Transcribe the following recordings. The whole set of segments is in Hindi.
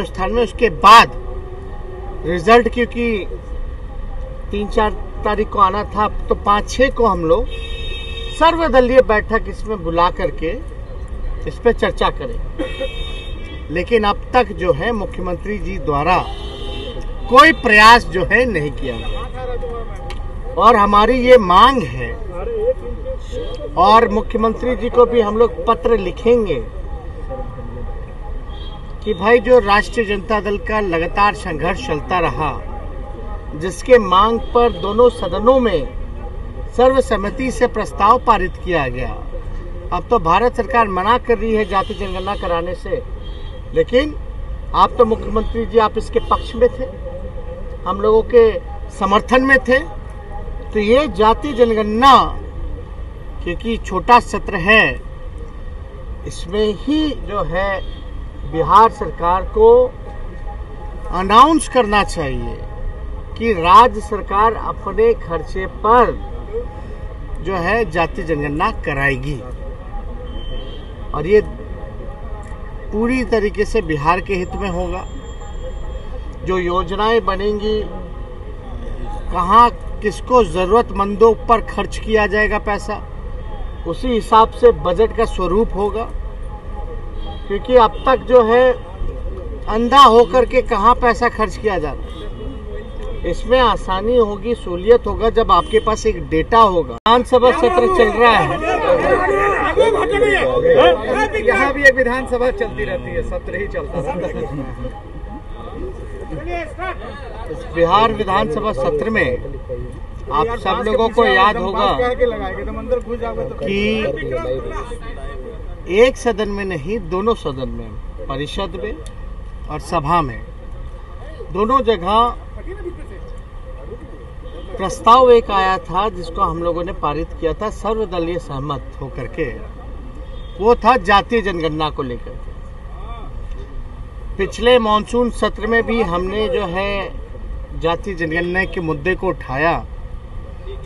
स्थान में उसके बाद रिजल्ट, क्योंकि 3-4 तारीख को आना था, तो 5-6 को हम लोग सर्वदलीय बैठक इसमें बुला करके इस पे चर्चा करें। लेकिन अब तक जो है मुख्यमंत्री जी द्वारा कोई प्रयास जो है नहीं किया गया और हमारी ये मांग है और मुख्यमंत्री जी को भी हम लोग पत्र लिखेंगे कि भाई जो राष्ट्रीय जनता दल का लगातार संघर्ष चलता रहा, जिसके मांग पर दोनों सदनों में सर्वसम्मति से प्रस्ताव पारित किया गया, अब तो भारत सरकार मना कर रही है जाति जनगणना कराने से, लेकिन आप तो मुख्यमंत्री जी आप इसके पक्ष में थे, हम लोगों के समर्थन में थे। तो ये जाति जनगणना क्योंकि छोटा सत्र है, इसमें ही जो है बिहार सरकार को अनाउंस करना चाहिए कि राज्य सरकार अपने खर्चे पर जो है जाति जनगणना कराएगी और ये पूरी तरीके से बिहार के हित में होगा। जो योजनाएं बनेंगी, कहाँ किसको जरूरतमंदों पर खर्च किया जाएगा पैसा, उसी हिसाब से बजट का स्वरूप होगा। क्योंकि अब तक जो है अंधा होकर के कहाँ पैसा खर्च किया जाता है, इसमें आसानी होगी, सहूलियत होगा जब आपके पास एक डेटा होगा। विधानसभा सत्र चल रहा है, यहाँ भी एक विधानसभा चलती रहती है, सत्र ही चलता रहता है। बिहार विधानसभा सत्र में आप सब लोगों को याद होगा कि एक सदन में नहीं, दोनों सदन में, परिषद में और सभा में, दोनों जगह प्रस्ताव एक आया था जिसको हम लोगों ने पारित किया था सर्वदलीय सहमत होकर के। वो था जातीय जनगणना को लेकर के। पिछले मॉनसून सत्र में भी हमने जो है जातीय जनगणना के मुद्दे को उठाया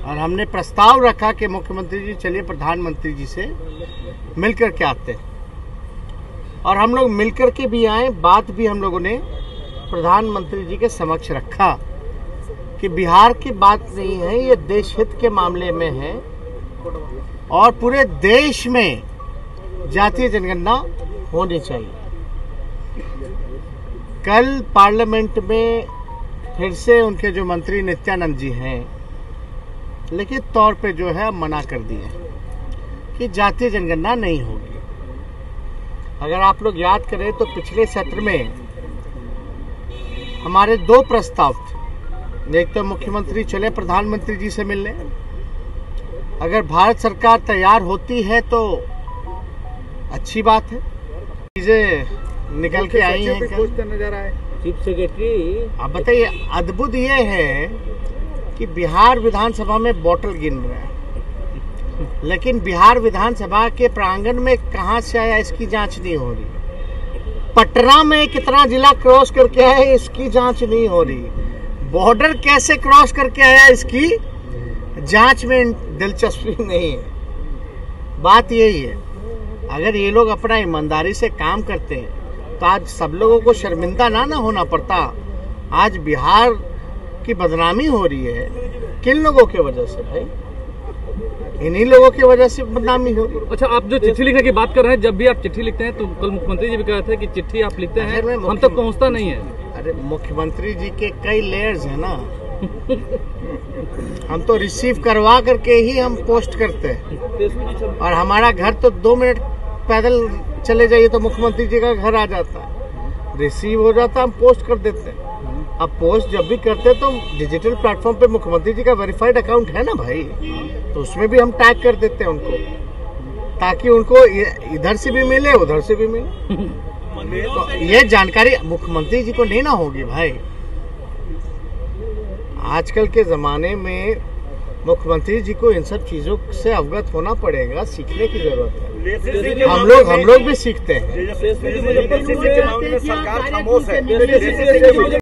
और हमने प्रस्ताव रखा कि मुख्यमंत्री जी चलिए प्रधानमंत्री जी से मिलकर के आते हैं, और हम लोग मिलकर के भी आए। बात भी हम लोगों ने प्रधानमंत्री जी के समक्ष रखा कि बिहार की बात नहीं है, ये देश हित के मामले में है और पूरे देश में जातीय जनगणना होनी चाहिए। कल पार्लियामेंट में फिर से उनके जो मंत्री नित्यानंद जी हैं, लिखित तौर पे जो है मना कर दिए कि जातीय जनगणना नहीं होगी। अगर आप लोग याद करें तो पिछले सत्र में हमारे 2 प्रस्ताव थे। एक तो मुख्यमंत्री चले प्रधानमंत्री जी से मिलने, अगर भारत सरकार तैयार होती है तो अच्छी बात है, चीजें निकल के आई हैं। चीफ सेक्रेटरी अब बताइए, अद्भुत ये है कि बिहार विधानसभा में बोतल गिन रहा है, लेकिन बिहार विधानसभा के प्रांगण में कहां से आया इसकी जांच नहीं हो रही। पटना में कितना जिला क्रॉस करके आया इसकी जांच नहीं हो रही। बॉर्डर कैसे क्रॉस करके आया इसकी जांच में दिलचस्पी नहीं है। बात यही है, अगर ये लोग अपना ईमानदारी से काम करते हैं तो आज सब लोगों को शर्मिंदा ना होना पड़ता। आज बिहार की बदनामी हो रही है किन लोगों की वजह से? भाई इन्हीं लोगों की वजह से बदनामी हो रही है। अच्छा, आप जो चिट्ठी लिखने की बात कर रहे हैं, जब भी आप चिट्ठी लिखते हैं तो कल मुख्यमंत्री जी भी कह रहे थे कि चिट्ठी आप लिखते हैं हम तक पहुंचता नहीं है। अरे मुख्यमंत्री जी के कई लेयर्स है ना, हम तो रिसीव करवा करके ही हम पोस्ट करते हैं, और हमारा घर तो 2 मिनट पैदल चले जाइए तो मुख्यमंत्री जी का घर आ जाता है, रिसीव हो जाता है, हम पोस्ट कर देते हैं। अब पोस्ट जब भी करते हैं तो डिजिटल प्लेटफॉर्म पे मुख्यमंत्री जी का वेरीफाइड अकाउंट है ना भाई, तो उसमें भी हम टैग कर देते हैं उनको, ताकि उनको इधर से भी मिले उधर से भी मिले। तो ये जानकारी मुख्यमंत्री जी को नहीं ना होगी भाई। आजकल के ज़माने में मुख्यमंत्री जी को इन सब चीज़ों से अवगत होना पड़ेगा, सीखने की जरूरत है। हम लोग भी सीखते हैं।